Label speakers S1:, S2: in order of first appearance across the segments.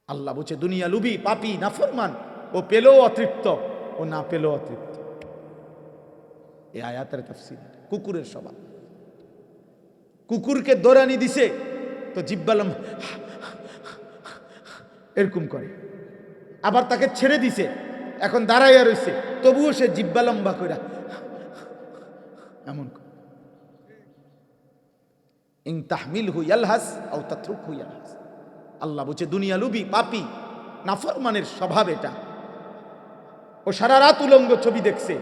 S1: আল্লাহ বলছে দুনিয়া লুবি, পাপী, নাফরমান, ও পেল অতৃপ্ত, ও না পেল অতৃপ্ত। এই আয়াতের তাফসীর। কুকুরের স্বভাব, কুকুরকে দৌড়ানি দিছে তো জিব্বালম এরকম করে, আবার তাকে ছেড়ে দিছে, এখন দাঁড়াইয়া রয়েছে, তবুও সে জিব্বা লম্বা করে এমন করে। ইন তাহমিলহু ইয়ালহাস আও তাতরুকহু ইয়ালহাস। আল্লাহ বলছে দুনিয়া লুবি, পাপী, নাফরমানের স্বভাব এটা। ও সারা রাত উলঙ্গ ছবি দেখছে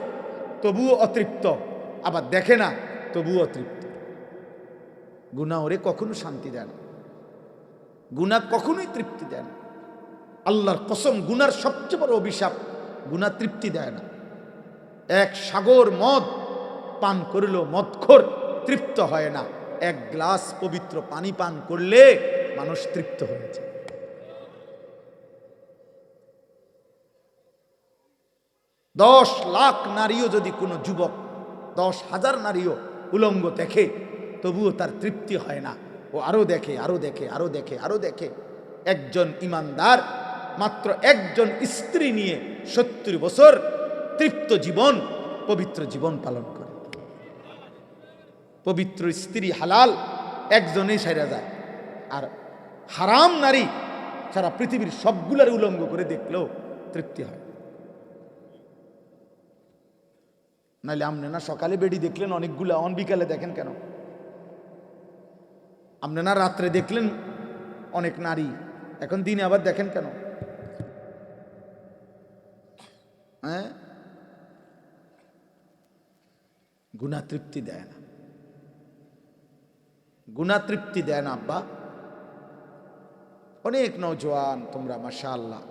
S1: তবুও অতৃপ্ত, আবার দেখে না তবুও অতৃপ্ত। গুনাহ ওরে কখনো শান্তি দেয় না, গুনাহ কখনোই তৃপ্তি দেয় না। আল্লাহর কসম, গুনার সবচেয়ে বড় অভিশাপ, গুনাহ তৃপ্তি দেয় না। এক সাগর মদ পান করলেও মদখোর তৃপ্ত হয় না, এক গ্লাস পবিত্র পানি পান করলে মানুষ তৃপ্ত হয়ে যায়। 10 লাখ নারীও যদি কোনো যুবক, 10,000 নারীও উলঙ্গ দেখে তবুও তার তৃপ্তি হয় না, ও আরো দেখে, আরো দেখে, আরো দেখে, আরো দেখে। একজন ইমানদার মাত্র একজন স্ত্রী নিয়ে 70 বছর তৃপ্ত জীবন, পবিত্র জীবন পালন করে। পবিত্র স্ত্রী হালাল একজনেই সাইরা যায়, আর হারাম নারী সারা পৃথিবীর সবগুলার উলঙ্গ করে দেখলেও তৃপ্তি হয়। নাহলে আপনি না সকালে বেডি দেখলেন অনেকগুলা, অন বিকালে দেখেন কেন? আপনি না রাত্রে দেখলেন অনেক নারী, এখন দিনে আবার দেখেন কেন? হ্যাঁ, গুনাহ তৃপ্তি দেয় না, গুনাহ তৃপ্তি দেয় না আব্বা। অনেক নওজোয়ান তোমরা মাশাআল্লাহ,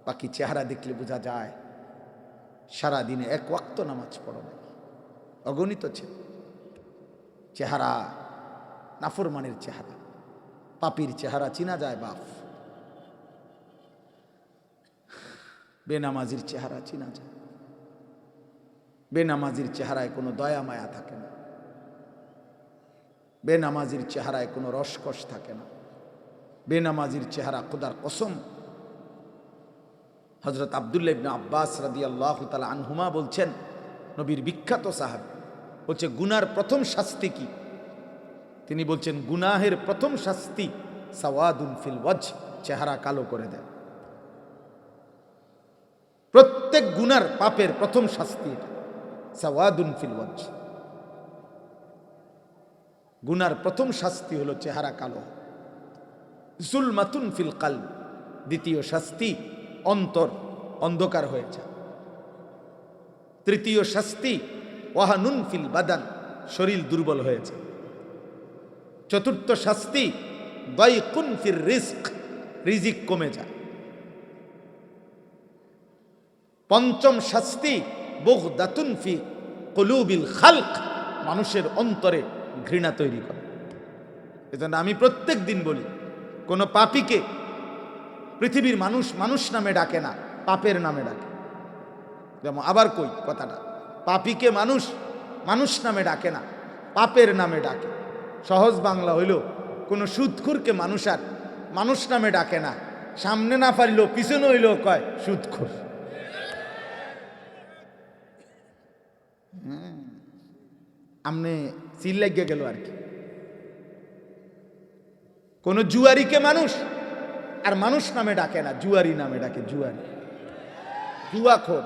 S1: বাকি চেহারা দেখলে বোঝা যায় সারা দিনে এক ওয়াক্ত নামাজ পড়ো না, অগণিত চেহারা, নাফরমানের চেহারা, পাপীর চেহারা চিনা যায় বাপ, বেনামাজির চেহারা চিনা যায়। বেনামাজির চেহারায় কোনো দয়া মায়া থাকে না, বেনামাজির চেহারায় কোনো রসকস থাকে না, বেনামাজির চেহারা খোদার কসম। হযরত আব্দুল্লাহ ইবনে আব্বাস রাদিয়াল্লাহু তাআলা আনহুমা বলছেন, নবীর বিখ্যাত সাহাবী, বলছে গুনার প্রথম শাস্তি কি? তিনি বলছেন গুনাহের প্রথম শাস্তি সাওয়াদুন ফিল ওয়াজহ, চেহারা কালো করে দেয়। প্রত্যেক গুনার পাপের প্রথম শাস্তি এটা, সাওয়াদুন ফিল ওয়াজহ। গুনার প্রথম শাস্তি হলো চেহারা কালো। যুলমাতুন ফিল কলব, দ্বিতীয় শাস্তি অন্তর অন্ধকার হয়ে যায়। তৃতীয় শাস্তি ওয়াহানুন ফিল বাদান, শরীর দুর্বল হয়ে যায়। চতুর্থ শাস্তি দাইকুন ফির রিজক, রিজিক কমে যায়। পঞ্চম শাস্তি বুগদাতুন ফি কুলুবিল খালক, মানুষের অন্তরে ঘৃণা তৈরি করে। এজন্য আমি প্রত্যেক দিন বলি, কোন পাপীকে পৃথিবীর মানুষ মানুষ নামে ডাকে না, পাপের নামে ডাকে। যেমন আবার কই কথাটা, পাপীকে মানুষ মানুষ নামে ডাকে না, পাপের নামে ডাকে। সহজ বাংলা হইল, কোন সুদখোরকে মানুষ আর মানুষ নামে ডাকে না, সামনে না পারিল পিছনে হইল কয় সুদখোর। আমনে চিল লাগিয়ে গেল আর কি। কোন জুয়ারিকে মানুষ আর মানুষ নামে ডাকে না, জুয়ারি নামে ডাকে, জুয়ারি, জুয়াখোর।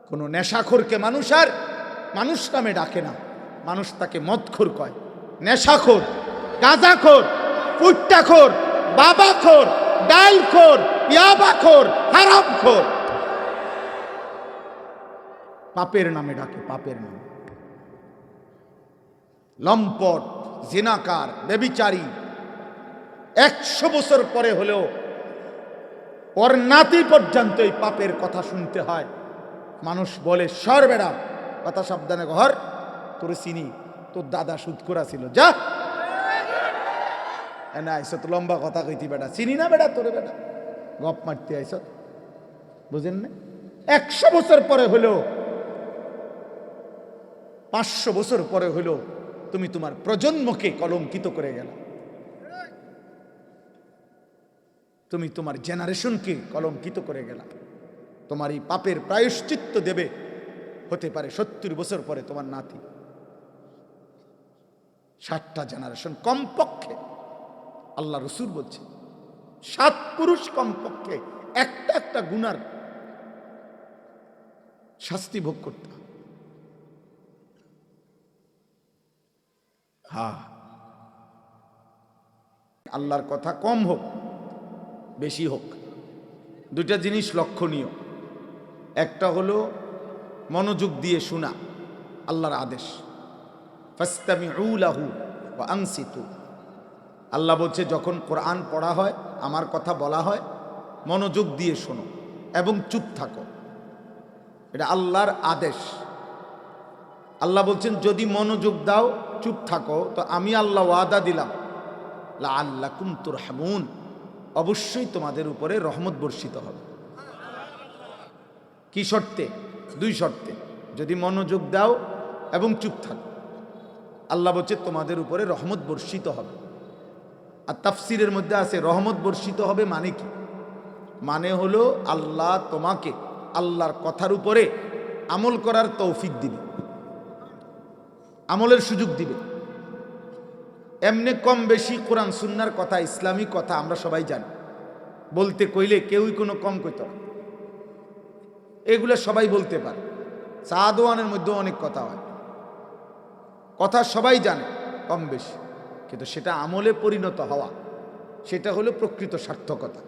S1: কোন নেশাখোরকে মানুষ আর মানুষ নামে ডাকে না, মানুষ তাকে মদখোর কয়। নেশাখোর, গাঁজাখোর, পুট্টাখোর, বাবাখোর, ডালখোর, ইয়াবাখোর, হারামখোর, পাপের নামে ডাকে, পাপের নামে। লম্পট, জিনাকার, ব্যভিচারী 100 বছর পরে হলেও ওর নাতি পর্যন্ত এই পাপের কথা শুনতে হয়। মানুষ বলে সর বেড়া, কথা সাবধানে ঘর, তোর চিনি, তোর দাদা সুদখোরা ছিল, যা না আইস তো লম্বা কথা কইতি বেটা, চিনি না বেটা তোরে, বেটা গপ মারতে আইস, বুঝেন না? 100 বছর পরে হলেও, 500 বছর পরে হলেও তুমি তোমার প্রজন্মকে কলঙ্কিত করে গেল। তুমি তোমার জেনারেশনকে কলঙ্কিত করে গেলা। তোমার এই পাপের প্রায়শ্চিত্ত দেবে হতে পারে 70 বছর পরে তোমার নাতি। 60টা জেনারেশন কমপক্ষে, আল্লাহ রসুল বলছে 7 পুরুষ কমপক্ষে একটা একটা গুনার শাস্তি ভোগ করতে হবে। হ্যাঁ, আল্লাহর কথা কম হোক বেশি হোক, দুইটা জিনিস লক্ষণীয়। একটা হলো মনোযোগ দিয়ে শোনা আল্লাহর আদেশ, ফাস্তামিউ লাহু ওয়া আনসিতু। আল্লাহ বলছে যখন কোরআন পড়া হয়, আমার কথা বলা হয়, মনোযোগ দিয়ে শোনো এবং চুপ থাকো। এটা আল্লাহর আদেশ। আল্লাহ বলছেন যদি মনোযোগ দাও, চুপ থাকো, তো আমি আল্লাহ ওয়াদা দিলাম লাআল্লাকুম তুরহামুন, অবশ্যই তোমাদের উপরে রহমত বর্ষিত হবে। কি শর্তে? 2 শর্তে। যদি মনোযোগ দাও এবং চুপ থাকো, আল্লাহ বলছে তোমাদের উপরে রহমত বর্ষিত হবে। আর তাফসিরের মধ্যে আছে রহমত বর্ষিত হবে মানে কি? মানে হলো আল্লাহ তোমাকে আল্লাহর কথার উপরে আমল করার তৌফিক দিবে, আমলের সুযোগ দিবে। এমনি কম বেশি কোরআন সুন্নাহর কথা, ইসলামী কথা আমরা সবাই জানি, বলতে কইলে কেউই কোনো কম কইত না, এগুলো সবাই বলতে পারে। সাদওয়ানের মধ্যে অনেক কথা হয়, কথা সবাই জানে কম বেশি, কিন্তু সেটা আমলে পরিণত হওয়া, সেটা হলো প্রকৃত সার্থকতা।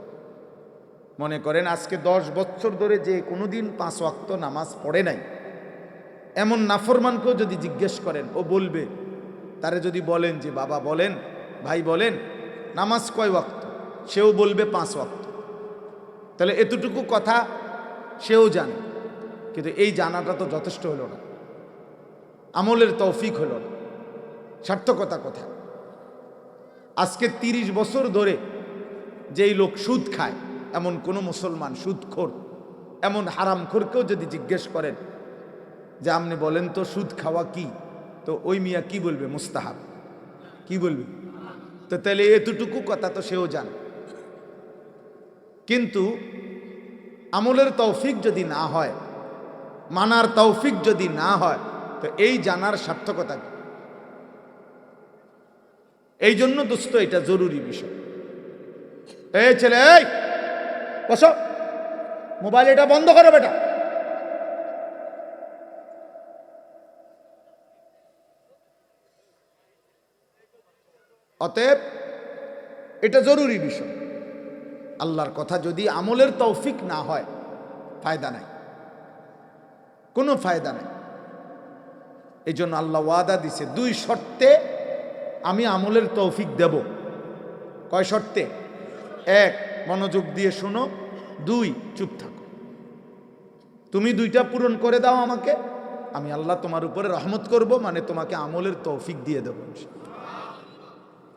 S1: মনে করেন আজকে 10 বছর ধরে যে কোনোদিন 5 ওয়াক্ত নামাজ পড়ে নাই, এমন নাফরমানকেও যদি জিজ্ঞেস করেন, ও বলবে, তারে যদি বলেন যে বাবা বলেন, ভাই বলেন নামাজ কয় ওয়াক্ত, সেও বলবে 5 ওয়াক্ত। তাহলে এতটুকু কথা সেও জানে, কিন্তু এই জানাটা তো যথেষ্ট হলো না, আমলের তৌফিক হলো না, সার্থকতা কোথায়? আজকে 30 বছর ধরে যেই লোক সুদ খায়, এমন কোনো মুসলমান সুদখোর, এমন হারামখোরকেও যদি জিজ্ঞেস করেন যে আপনি বলেন তো সুদ খাওয়া কি, তো ওই মিয়া কি বলবে? মুস্তাহাব। কি বলবে? তো তাহলে এতটুকু কথা তো সেও জানে। কিন্তু আমলের তৌফিক যদি না হয়, মানার তৌফিক যদি না হয়, তো এই জানার সার্থকতা কি? এই জন্য দোস্ত এটা জরুরি বিষয়। এই ছেলে, এই বসো, মোবাইল এটা বন্ধ করো বেটা। অতএব এটা জরুরি বিষয়। আল্লাহর কথা যদি আমলের তৌফিক না হয়, ফায়দা নাই, কোনো ফায়দা নাই। এই জন্য আল্লাহ ওয়াদা দিছে 2 শর্তে আমি আমলের তৌফিক দেব। কয় শর্তে? 1 মনোযোগ দিয়ে শোনো, 2 চুপ থাকো। তুমি 2টা পূরণ করে দাও আমাকে, আমি আল্লাহ তোমার উপরে রহমত করব, মানে তোমাকে আমলের তৌফিক দিয়ে দেবো।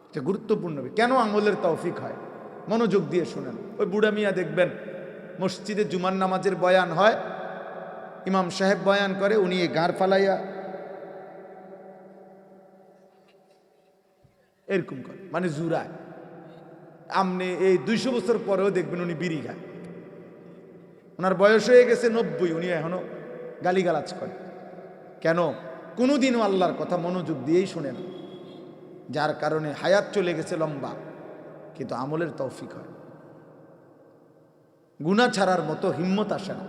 S1: এটা গুরুত্বপূর্ণ। কেন আমলের তৌফিক হয়? মনোযোগ দিয়ে শুনেন। ওই বুড়া মিয়া দেখবেন মসজিদে জুমার নামাজের বয়ান হয়, ইমাম সাহেব বয়ান করে, উনি গাঁর ফালাইয়া এরকম করে, মানে জুরায়। আপনি এই 200 বছর পরেও দেখবেন উনি বিড়ি খায়, ওনার বয়স হয়ে গেছে 90, উনি এখনো গালিগালাজ করে। কেন? কোনোদিনও আল্লাহর কথা মনোযোগ দিয়েই শোনেন, যার কারণে হায়াত চলে গেছে লম্বা, কিন্তু আমলের তৌফিক হয়। গুনাহ ছাড়ার মতো হিম্মত আসে না।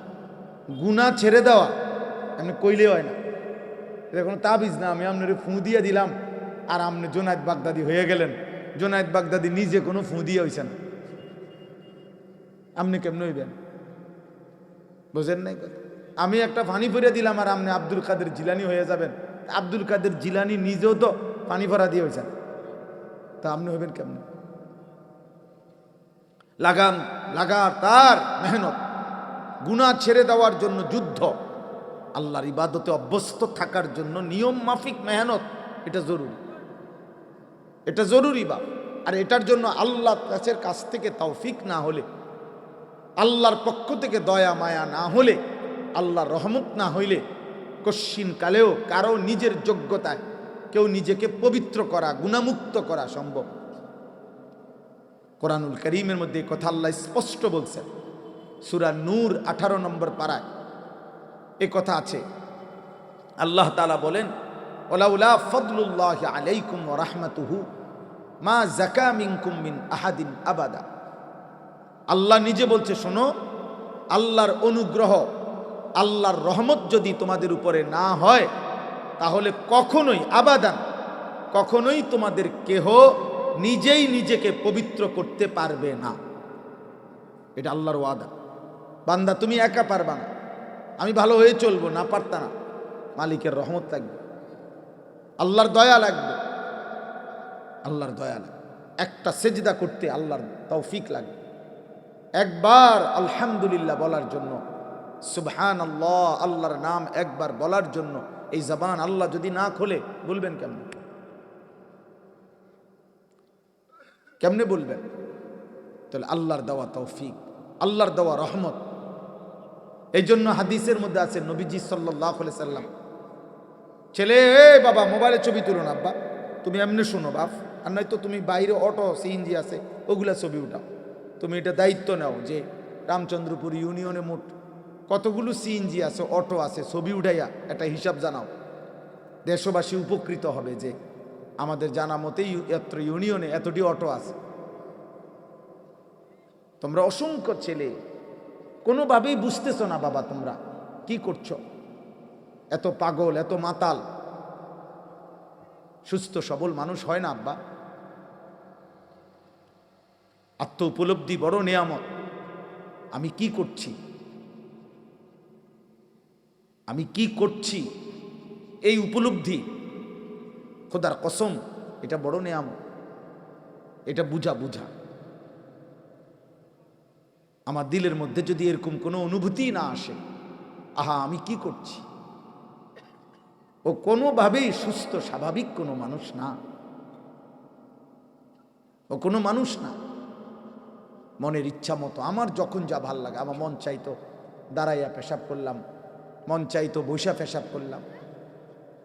S1: গুনাহ ছেড়ে দেওয়া এমনি কইলে হয় না। এটা কোনো তাবিজ না, আমি আপনার ফু দিয়ে দিলাম আর আপনি জোনায়েদ বাগদাদি হয়ে গেলেন। জোনায়েদ বাগদাদি নিজে কোনো ফু দিয়ে হয়েছেন, আপনি কেমন হইবেন? বোঝেন নাই কথা? আমি একটা পানি ভরে দিলাম আর আপনি আব্দুল কাদের জিলানি হয়ে যাবেন। আব্দুল কাদের জিলানি নিজেও তো পানি ভরা দিয়ে হয়েছেন, তা আপনি হইবেন কেমন? লাগাম, লাগাতার মেহনত, গুনাহ ছেড়ে দেওয়ার জন্য যুদ্ধ, আল্লাহর ইবাদতে অভ্যস্ত থাকার জন্য নিয়ম মাফিক মেহনত, এটা জরুরি। এটা জরুরি বা। আর এটার জন্য আল্লাহর কাছ থেকে তৌফিক না হলে, আল্লাহর পক্ষ থেকে দয়া মায়া না হলে, আল্লাহর রহমত না হইলে, কশ্চিন কালেও কারো নিজের যোগ্যতায় কেউ নিজেকে পবিত্র করা, গুনাহমুক্ত করা সম্ভব। কোরআনুল কারীমের মধ্যে এই কথা আল্লাহ স্পষ্ট বলছেন। সূরা নূর 18 নম্বর পারায় এই কথা আছে। আল্লাহ তাআলা বলেন, ওয়ালাউলা ফাদলুল্লাহি আলাইকুম ওয়া রাহমাতুহু মা যাকা মিনকুম মিন আহাদিন আবাদা। আল্লাহ নিজে বলছে, শোনো, আল্লাহর অনুগ্রহ, আল্লাহর রহমত যদি তোমাদের উপরে না হয় তাহলে কখনোই আবাদান, কখনোই তোমাদের কেহ নিজেই নিজেকে পবিত্র করতে পারবে না। এটা আল্লাহর ওয়াদা। বান্দা তুমি একা পারবা না, আমি ভালো হয়ে চলবো না, পারতা না। মালিকের রহমত লাগবে, আল্লাহর দয়া লাগবে, আল্লাহর দয়া লাগবে। একটা সেজদা করতে আল্লাহর তৌফিক লাগবে, একবার আলহামদুলিল্লাহ বলার জন্য, সুবহানাল্লাহ আল্লাহর নাম একবার বলার জন্য এই জবান আল্লাহ যদি না খোলে, বলবেন কেমনে? কেমনে বলবেন? তাহলে আল্লাহর দেওয়া তৌফিক, আল্লাহর দেওয়া রহমত। এই জন্য হাদিসের মধ্যে আছে, নবীজি সাল্লাল্লাহু আলাইহি সাল্লাম, ছেলে বাবা মোবাইলে ছবি তুলো না, আব্বা তুমি এমনি শোনো বাপ, আর নয়তো তুমি বাইরে অটো সিএনজি আছে ওগুলা ছবি উঠাও। তুমি এটা দায়িত্ব নাও যে রামচন্দ্রপুর ইউনিয়নে মোট কতগুলো সিএনজি আছে, অটো আছে, ছবি উঠাইয়া একটা হিসাব জানাও। দেশবাসী উপকৃত হবে যে আমাদের জানা মতেই এত ইউনিয়নে এতটি অটো আছে। তোমরা অসংখ্য ছেলে কোনোভাবেই বুঝতেছো না বাবা, তোমরা কি করছো? এত পাগল, এত মাতাল, সুস্থ সবল মানুষ হয় না আব্বা। আত্ম উপলব্ধি বড় নিয়ামত। আমি কি করছি, আমি কি করছি, এই উপলব্ধি, খোদার কসম, এটা বড় নিয়ামত। এটা বুঝা। আমার দিলের মধ্যে যদি এরকম কোনো অনুভূতি না আসে, আহা আমি কি করছি, ও কোনোভাবেই সুস্থ স্বাভাবিক কোনো মানুষ না, ও কোনো মানুষ না। মনের ইচ্ছা মতো আমার যখন যা ভাল লাগে, আমার মন চাইতো দাঁড়াইয়া পেশাব করলাম, মন চাইতো বৈশা পেশাব করলাম,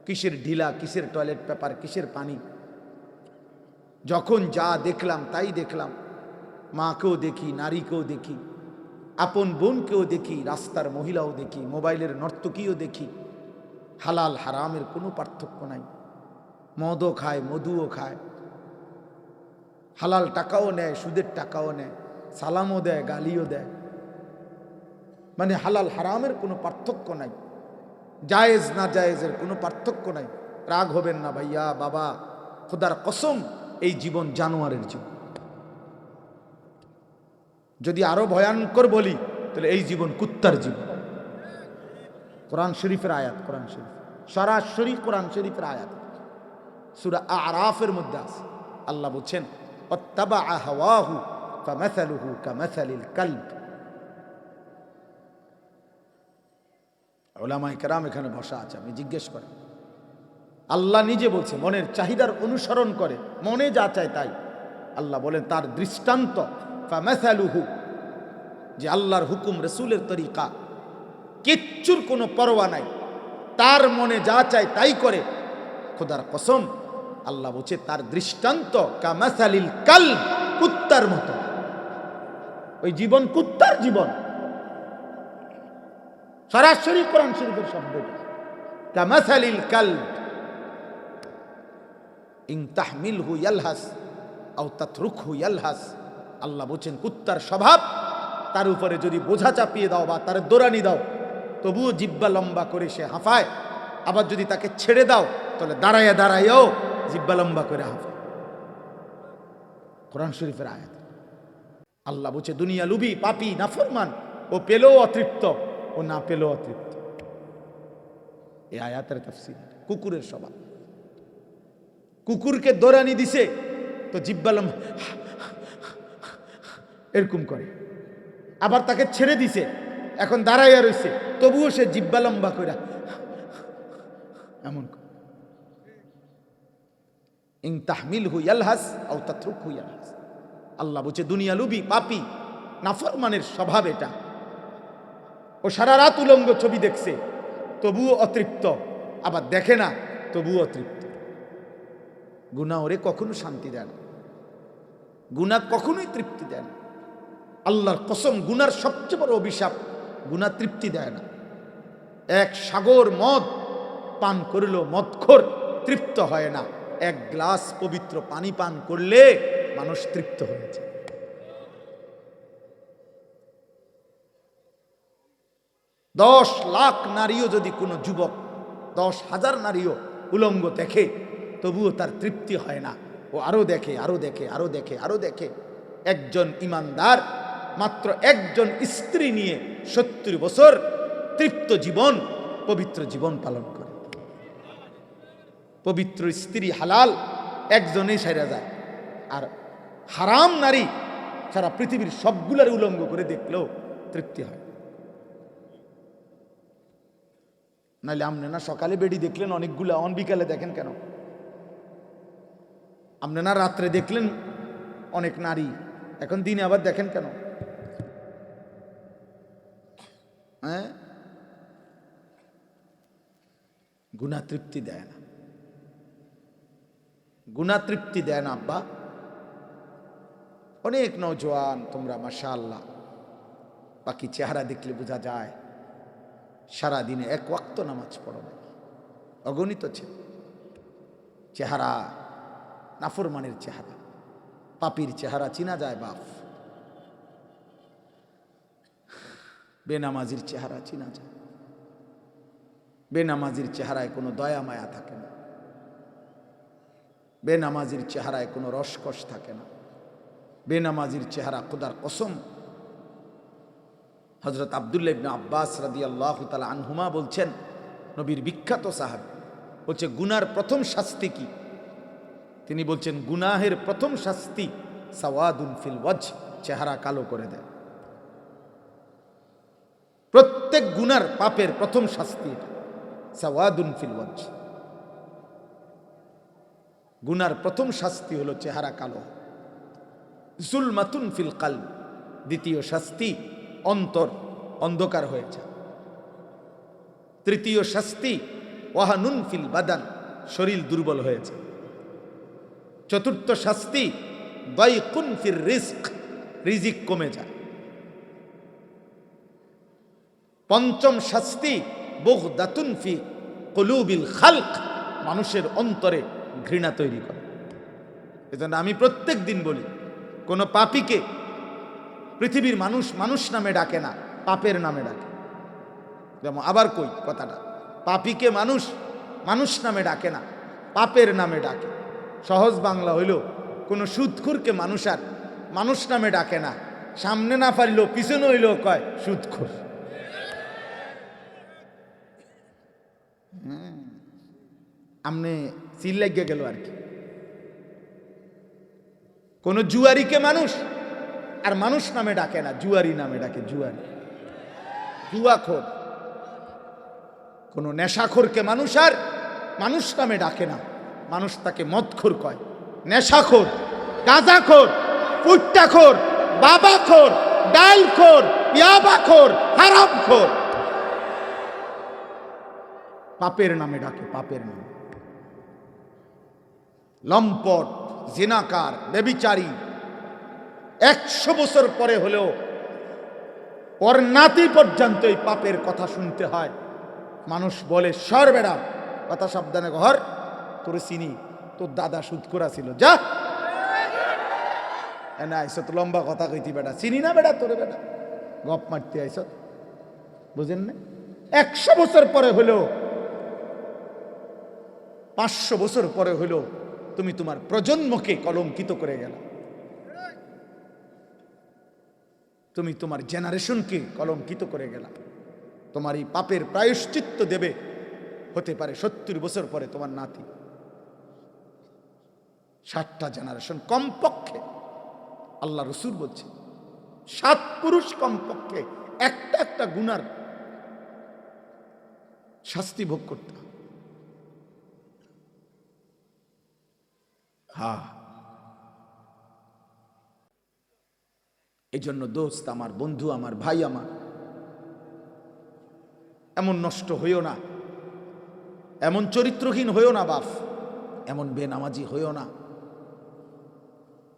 S1: কিসের ঢিলা, কিসের টয়লেট পেপার, কিসের পানি, যখন যা দেখলাম তাই দেখলাম। মাকেও দেখি, নারীকেও দেখি, আপন বোনকেও দেখি, রাস্তার মহিলাও দেখি, মোবাইলের নর্তকীও দেখি। হালাল হারামের কোনো পার্থক্য নাই। মদও খায়, মধুও খায়, হালাল টাকাও নেয়, সুদের টাকাও নেয়, সালামও দেয়, গালিও দেয়। মানে হালাল হারামের কোনো পার্থক্য নাই, জায়েজ না জায়েজের কোনো পার্থক্য নাই। রাগ হবেন না ভাইয়া, বাবা, খোদার কসম, এই জীবন জানোয়ারের জীবন। যদি আরো ভয়ঙ্কর বলি তাহলে এই জীবন কুত্তার জীবন। কোরআন শরীফের আয়াত, কোরআন শরীফ সরাসরি কোরআন শরীফের আয়াত, সূরা আরাফের মধ্যে আছে। আল্লাহ বলছেন, ওয়াত্তাবা হাওয়াহু ফামাসালুহু কামাসালিল কালব। উলামায়ে কেরাম এখানে বসা আছে, আমি জিজ্ঞেস করি, আল্লাহ নিজে বলছে মনের চাহিদার অনুসরণ করে, মনে যা চায় তাই। আল্লাহ বলেন তার দৃষ্টান্ত ফামাসালুহু, যে আল্লাহর হুকুম রাসূলের তরিকা, কিচ্ছুর কোনো পরোয়া নাই, তার মনে যা চায় তাই করে। খোদার কসম, আল্লাহ বলছে তার দৃষ্টান্ত কামাসালিল কালব, কুত্তার মতো। ওই জীবন কুত্তার জীবন। সরাসরি কোরআন শরীফের শব্দ, কামাসালিল কালব ইন তাহমিলহু ইয়ালহাস আও তাতরুকহু ইয়ালহাস। আল্লাহ বলছেন কুত্তার স্বভাব, তার উপরে যদি বোঝা চাপিয়ে দাও বা তার দৌড়ানি দাও তবুও জিব্বা লম্বা করে সে হাঁফায়। আবার যদি তাকে ছেড়ে দাও তাহলে দাঁড়াইয়াও জিব্বা লম্বা করে হাঁফায়। কোরআন শরীফের আয়াত। আল্লাহ বলছে দুনিয়া লুবি, পাপী, নাফরমান, ও পেলেও অতৃপ্ত, ও না পেলেও অতৃপ্ত। এই আয়াতের তাফসীর। কুকুরের স্বভাব, কুকুরকে দৌড়ানি দিছে তো জিব্বা লম্বা এরকম করে, আবার তাকে ছেড়ে দিছে, এখন দাঁড়াইয়া রয়েছে, তবুও সে জিব্বা লম্বা করে এমন করে। ইন তাহমিলহু ইয়ালহাস আও তাতরুকহু ইয়ালহাস। আল্লাহ বলছে দুনিয়া লুবি, পাপী, নাফরমানের স্বভাব এটা। ও সারা রাত উলঙ্গ ছবি দেখছে তবুও অতৃপ্ত, আবার দেখে না তবুও অতৃপ্ত। গুনাহ ওরে কখনো শান্তি দেয় না। গুনাহ কখনোই তৃপ্তি দেয় না। আল্লাহর কসম, গুনার সবচেয়ে বড় অভিশাপ, গুনাহ তৃপ্তি দেয় না। এক সাগর মদ পান করলেও মদখোর তৃপ্ত হয় না, এক গ্লাস পবিত্র পানি পান করলে মানুষ তৃপ্ত হয়েছে। 10 লাখ নারীও যদি কোনো যুবক, 10,000 নারীও উলঙ্গ দেখে, তবুও তার তৃপ্তি হয় না, ও আরো দেখে, আরো দেখে, আরো দেখে, আরো দেখে। একজন ইমানদার মাত্র একজন স্ত্রী নিয়ে 70 বছর তৃপ্ত জীবন, পবিত্র জীবন পালন করে। পবিত্র স্ত্রী হালাল একজনেই সাইরা যায়, আর হারাম নারী সারা পৃথিবীর সবগুলার উলঙ্গ করে দেখলেও তৃপ্তি হয়। নাহলে আপনি না সকালে বেডি দেখলেন অনেকগুলা, অন বিকালে দেখেন কেন? আপনি না রাত্রে দেখলেন অনেক নারী, এখন দিনে আবার দেখেন কেন? হ্যাঁ, গুনাহ তৃপ্তি দেয় না, গুনাহ তৃপ্তি দেয় না আব্বা। অনেক নওজোয়ান তোমরা মাশাআল্লাহ, বাকি চেহারা দেখলে বোঝা যায় সারা দিনে এক ওয়াক্ত নামাজ পড়ো না, অগণিত চেহারা নাফরমানের চেহারা, পাপীর চেহারা চিনা যায় বাপ, বেনামাজির চেহারা চিনা যায়। বেনামাজির চেহারায় কোনো দয়া মায়া থাকে না, বেনামাজির চেহারায় কোনো রসকস থাকে না, বেনামাজির চেহারা খোদার কসম। হযরত আব্দুল্লাহ ইবনে আব্বাস রাদিয়াল্লাহু তাআলা আনহুমা বলছেন, নবীর বিখ্যাত সাহাবী, বলছে গুনার প্রথম শাস্তি কি? তিনি বলছেন গুনাহের প্রথম শাস্তি সাওয়াদুন ফিল ওয়াজহ, চেহারা কালো করে দেয়। প্রত্যেক গুনার পাপের প্রথম শাস্তি এটা, সাওয়াদুন ফিল ওয়াজহ। গুনার প্রথম শাস্তি হলো চেহারা কালো। জুলমাতুন ফিল কলব, দ্বিতীয় শাস্তি অন্তর অন্ধকার হয়ে যায়। তৃতীয় শাস্তি ওয়াহানুন ফিল বাদান, শরীর দুর্বল হয়েছে। চতুর্থ শাস্তি দাইকুন ফির রিজক, রিজিক কমে যায়। পঞ্চম শাস্তি বুগদাতুন ফি কুলুবিল খালক, মানুষের অন্তরে ঘৃণা তৈরি করে। এজন্য আমি প্রত্যেক দিন বলি, কোন পাপীকে পৃথিবীর মানুষ মানুষ নামে ডাকে না, পাপের নামে ডাকে। যেমন আবার কই কথাটা, পাপীকে মানুষ মানুষ নামে ডাকে না, পাপের নামে ডাকে। সহজ বাংলা হইল, কোন সুদখোরকে মানুষ আর মানুষ নামে ডাকে না, সামনে না পারলেও পিছনে হইলেও কয় সুদখোর। আমনে চিল লাগিয়ে গেল আর কি। কোন জুয়ারিকে মানুষ আর মানুষ নামে ডাকে না, জুয়ারি নামে ডাকে, জুয়ারি, জুয়াখোর। কোন নেশাখোরকে মানুষ আর মানুষ নামে ডাকে না, মানুষ তাকে মদখোর কয়। নেশাখোর, গাঁজাখোর, পুট্টাখোর, বাবাখোর, ডালখোর, ইয়াবাখোর, হারামখোর, পাপের নামে ডাকে, পাপের নামে। লম্পট, জিনাকার, ব্যভিচারী 100 বছর পরে হলেও ওর নাতি পর্যন্ত এই পাপের কথা শুনতে হয়। মানুষ বলে সর বেড়া, কথা সাবধানে ঘর, তোর চিনি, তোর দাদা সুদখোর ছিল, যা না আইস তো লম্বা কথা কইতি বেটা, চিনি না বেটা তোরে, বেটা গপ মারতে আইস, বুঝেন না? 100 বছর পরে হলেও, 500 বছর পরে হলেও তুমি তোমার প্রজন্মকে কলঙ্কিত করে গেল, তুমি তোমার জেনারেশনকে কলঙ্কিত করে গেল। তোমার এই পাপের প্রায়শ্চিত্ত দেবে হতে পারে 70 বছর পরে তোমার নাতি। 60টা জেনারেশন কমপক্ষে, আল্লাহ রসুল বলছে 7 পুরুষ কমপক্ষে একটা একটা গুনার শাস্তি ভোগ করতে হবে। হ্যাঁ, এই জন্য দোস্ত আমার, বন্ধু আমার, ভাই আমার, এমন নষ্ট হইও না, এমন চরিত্রহীন হইও না বাপ, এমন বেনামাজি হইও না।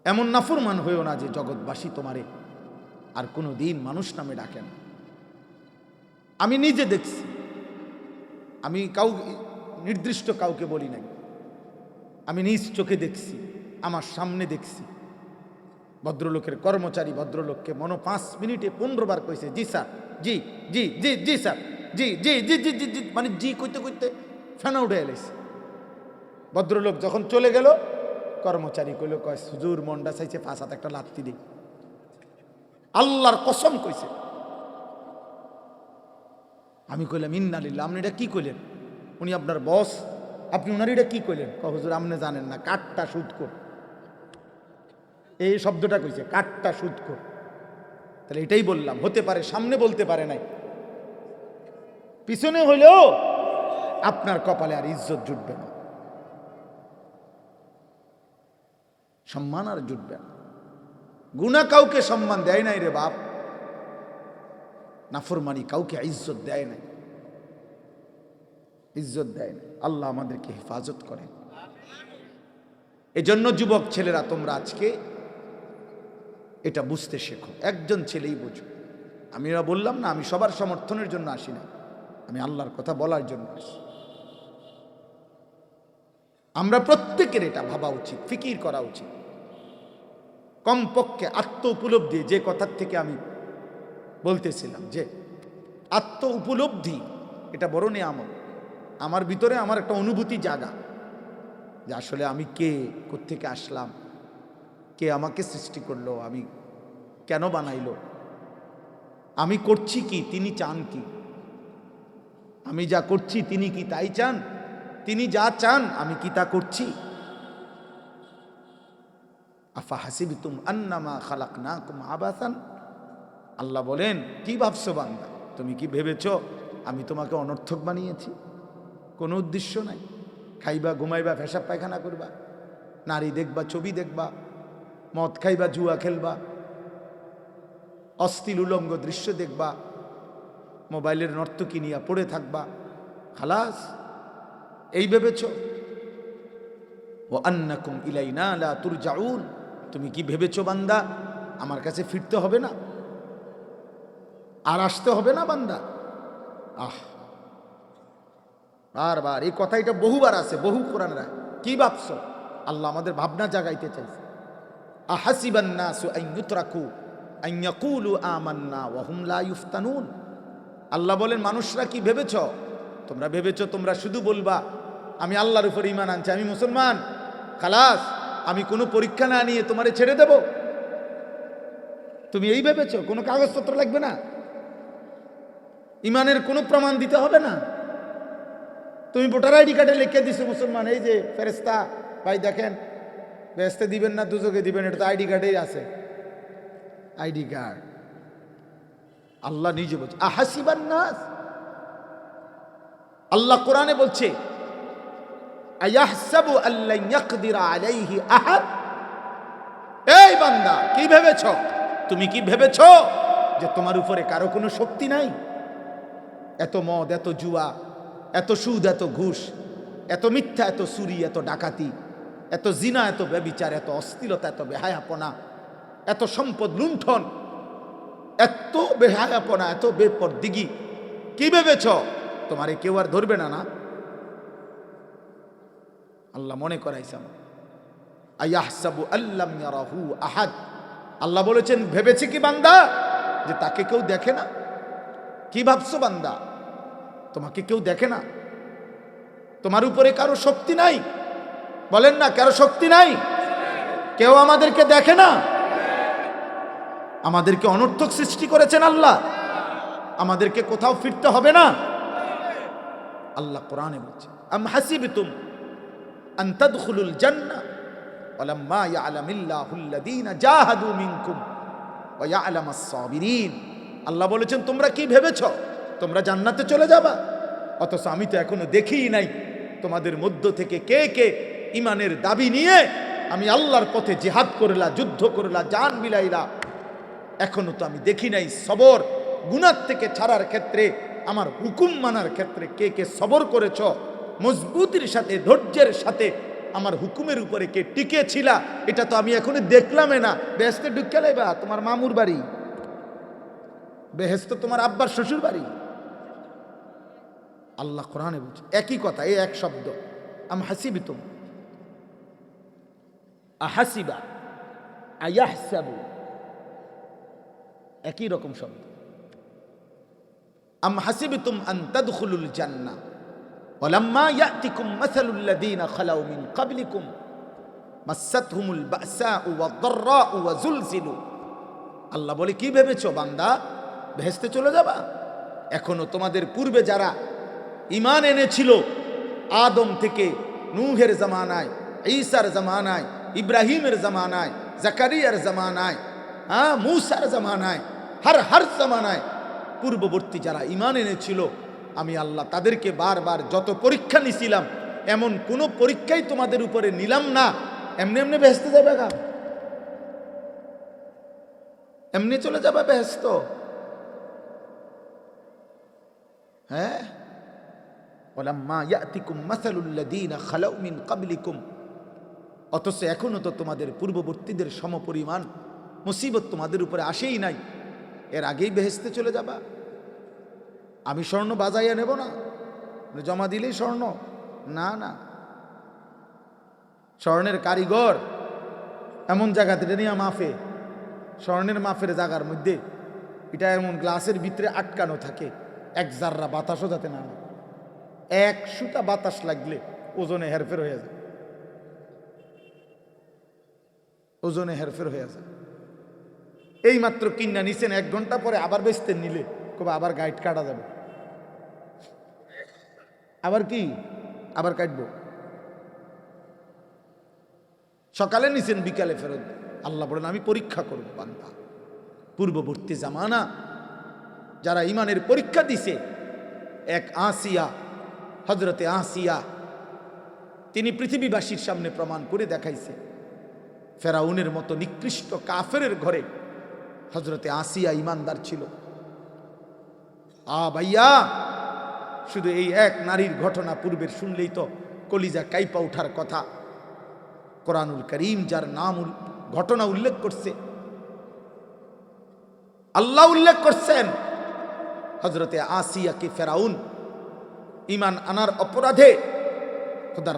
S1: এমন নাফরমান হইও না যে জগৎবাসী তোমারে আর কোনো দিন মানুষ নামে ডাকে না। আমি নিজে দেখছি, আমি নির্দিষ্ট কাউকে বলি নাই, আমি নিজ চোখে দেখছি, আমার সামনে দেখছি। ভদ্রলোকের কর্মচারী ভদ্রলোককে মনে 5 মিনিটে 15 বার কইছে জি স্যার, জি জি জি জি স্যার, জি জি জি জি জি জি, মানে জি কইতে কইতে ফেনা উঠে এলেছে। ভদ্রলোক যখন চলে গেল, কর্মচারী কইল, কয় হুজুর মনটা চাইছে 5 হাত একটা লাত্তি দিই। আল্লাহর কসম কইছে। আমি কইলাম ইন্নালিল্লাহ। আপনি এটা কি কইলেন? উনি আপনার বস, আপনি ওনার এটা কি কইলেন? হুজুর আপনি জানেন না, কাঠটা সুদখোর। এই শব্দটা কইছে, কাঠটা সুদখোর। তাহলে এটাই বললাম, হতে পারে সামনে বলতে পারে নাই, পিছনে হইলেও আপনার কপালে আর ইজ্জত জুটবে না, সম্মান আর জুটবে না। গুনাহ কাউকে সম্মান দেয় নাই রে বাপ, নাফরমানি কাউকে ইজ্জত দেয় নাই, ইজ্জত দেয় না। আল্লাহ আমাদেরকে হেফাজত করেন। এজন্য যুবক ছেলেরা, তোমরা আজকে এটা বুঝতে শেখো। একজন ছেলেই বুঝো। আমি এরা বললাম না, আমি সবার সমর্থনের জন্য আসি না, আমি আল্লাহর কথা বলার জন্য আসি। আমরা প্রত্যেকের এটা ভাবা উচিত, ফিকির করা উচিত। কমপক্ষে আত্ম উপলব্ধি, যে কথার থেকে আমি বলতেছিলাম যে আত্ম উপলব্ধি, এটা বড় নিয়ামত। আমার ভিতরে আমার একটা অনুভূতি জাগা যে আসলে আমি কে, কোত্থেকে আসলাম, কে আমাকে সৃষ্টি করলো, আমি কেন বানাইলো, আমি করছি কি, তিনি চান কি, আমি যা করছি তিনি কি তাই চান, তিনি যা চান আমি কি তা করছি। আফা হাসিবতুম আন্নামা খালাকনাকুম আবাসান, আল্লাহ বলেন কি ভাবছো বান্দা, তুমি কি ভেবেছো আমি তোমাকে অনর্থক বানিয়েছি? কোনো উদ্দেশ্য নাই। খাইবা, ঘুমাইবা, পেশাব পায়খানা করবা, নারী দেখবা, ছবি দেখবা, মদ খাইবা, জুয়া খেলবা, অশ্লীল উলঙ্গ দৃশ্য দেখবা, মোবাইলের নর্তকী নিয়ে পড়ে থাকবা, খালাস, এই ভেবেছো? ও আন্নাকুম ইলাইনা লা তুরজাউন, তুমি কি ভেবেছো বান্দা আমার কাছে ফিরতে হবে না, আর আসতে হবে না বান্দা? বারবার এই কথাটা বহুবার আছে, বহু কোরআনে। কি ভাবছো? আল্লাহ আমাদের ভাবনা জাগাইতে চাইছে। আহাসিবান নাসু আন ইউতরাকু আন ইয়াকুলু আমান্না ওয়া হুম লা ইফতানুন। আল্লাহ বলেন মানুষরা কি ভেবেছ, তোমরা ভেবেছো তোমরা শুধু বলবা আমি আল্লাহর উপর ঈমান আনছি, আমি মুসলমান, খালাস, আমি কোনো পরীক্ষা না নিয়ে তোমারে ছেড়ে দেব? তুমি এই ভেবেছো? কোনো কাগজপত্র লাগবে না, ঈমানের কোনো প্রমাণ দিতে হবে না। তুমি ভোটার আইডি কার্ডে লিখে দিছো মুসলমান, এই যে ফেরেশতা ভাই দেখেন, বেহেশতে দিবেন না দুজকে দিবেন, এটা তো আইডি কার্ডেই আছে, আইডি কার্ড। আল্লাহ নিজে বলছে আহাসিবান নাস, আল্লাহ কোরআনে বলছে আয়াহসাবু আল্লা ইয়াকদিরা আলাইহি আহাদ। এই বান্দা কি ভেবেছো, তুমি কি ভেবেছো যে তোমার উপরে কারো কোনো শক্তি নাই? এত মদ, এত জুয়া, এত সুদ, এত ঘুষ, এত মিথ্যা, এত চুরি, এত ডাকাতি, এত জিনা, এত ব্যভিচার, এত অশ্লীলতা, এত বেহায়াপনা, এত সম্পদ লুণ্ঠন, এত বেহায়াপনা, এত বেপরদিগি, কি ভেবেছ তোমারে কেউ আর ধরবে না? না, আল্লাহ মনে করাইছে আয়াহসাবু আল্লাম ইয়ারাহু আহাদ। আল্লাহ বলেছেন ভেবেছে কি বান্দা যে তাকে কেউ দেখে না? কি ভাবছো বান্দা, তোমাকে কেউ দেখে না? তোমার উপরে কারো শক্তি নাই? বলেন না, কারো শক্তি নাই? কেউ আমাদেরকে দেখে না? আমাদেরকে অনর্থক সৃষ্টি করেছেন আল্লাহ, আমাদেরকে কোথাও ফিরতে হবে না। আল্লাহ কোরআনে বলছে আম হাসিবতুম আন তাদখুলুল জান্নাহ ওয়ালাম্মা ইয়ালামিল্লাহুল্লাযীনা জাহাদু মিনকুম ওয়া ইয়ালামাস সাবিরিন। আল্লাহ বলেছেন তোমরা কি ভেবেছো তোমরা জান্নাতে চলে যাবা, অথচ আমি তো এখনো দেখিই নাই তোমাদের মধ্য থেকে কে কে ঈমানের দাবি নিয়ে আমি আল্লাহর পথে জিহাদ করলা, যুদ্ধ করলা, জান বিলাইলা, এখনো তো আমি দেখি নাই সবর, গুনাহ থেকে ছাড়ার ক্ষেত্রে, আমার হুকুম মানার ক্ষেত্রে কে কে সবর করেছ, মজবুতির সাথে, ধৈর্যের সাথে আমার হুকুমের উপরে কে টিকে ছিলা, এটা তো আমি এখনো দেখলামই না। বেহেশতে ঢুকে লাইবা, তোমার মামুর বাড়ি। বেহেশত তোমার আব্বার শ্বশুর বাড়ি। আল্লাহ কোরআনে বলছে একই কথা, এই এক শব্দ, আম হাসিবিতুম আহাসিবা আয়াহসাবু, একই রকম শব্দ। আম হাসিবিতুম আন তাদখুলুল জান্নাহ ওয়ালাম্মা ইয়াতিকুম মাসালুল লাযীনা খালাউ মিন ক্বাবলিকুম মাসাতহুমুল বাসাউ ওয়াদ-দাররাউ ওয়াজুলজিলু। আল্লাহ বলে কি ভেবেছো বান্দা বেহেশতে চলে যাবা? এখনো তোমাদের পূর্বে যারা ঈমান এনেছিল, আদম থেকে নূহের জামানায়, ঈসার জামানায়, ইব্রাহিমের জামানায়, জাকারিয়ার জামানায়, মূসার জামানায়, হর জামানায় পূর্ববর্তী যারা ঈমান এনেছিল, আমি আল্লাহ তাদেরকে বারবার যত পরীক্ষা নিছিলাম, এমন কোনো পরীক্ষাই তোমাদের উপরে নিলাম না। এমনি এমনি বেহেশতে যাবে গা, এমনি চলে যাবে বেহেশত। হ্যাঁ, ওয়ালাম্মা ইয়াতিকুম মাসালুল লাযীনা খালাউ মিন ক্বাবলিকুম, অথচ এখনো তো তোমাদের পূর্ববর্তীদের সমপরিমাণ মুসিবত তোমাদের উপরে আসেই নাই, এর আগেই বেহেশতে চলে যাবা। আমি স্বর্ণ বাজাইয়া নেব না, জমা দিলেই স্বর্ণ, না না। স্বর্ণের কারিগর এমন জায়গাতে নিয়ে মাফে, স্বর্ণের মাফের জায়গার মধ্যে এটা এমন গ্লাসের ভিতরে আটকানো থাকে, এক জাররা বাতাসও যাতে না, এক সুতা বাতাস লাগলে ওজনে হেরফের হয়ে যায়, ওজনে হেরফের হয়ে যায়। এই মাত্র কিনা নিছেন, 1 ঘন্টা পরে আবার বেচতেন, নিলে কবে আবার গাইড কাটা যাবে, আবার কি আবার কাটবো। সকালে নিছেন বিকালে ফেরত। আল্লাহ বলেন আমি পরীক্ষা করব বান্দা। পূর্ববর্তী জামানা যারা ইমানের পরীক্ষা দিছে, এক আসিয়া, হযরতে আসিয়া, তিনি পৃথিবীবাসীর সামনে প্রমাণ করে দেখাইছে ফেরাউনের মতো নিকৃষ্ট কাফেরের ঘরে হযরতে আসিয়া ইমানদার ছিল। ভাইয়া, শুধু এই এক নারীর ঘটনা পূর্বের শুনলেই তো কলিজা কাইপা ওঠার কথা। কোরআনুল করিম যার নাম ঘটনা উল্লেখ করছে, আল্লাহ উল্লেখ করছেন, হযরতে আসিয়াকে ফেরাউন ঈমান আনার অপরাধে খোদার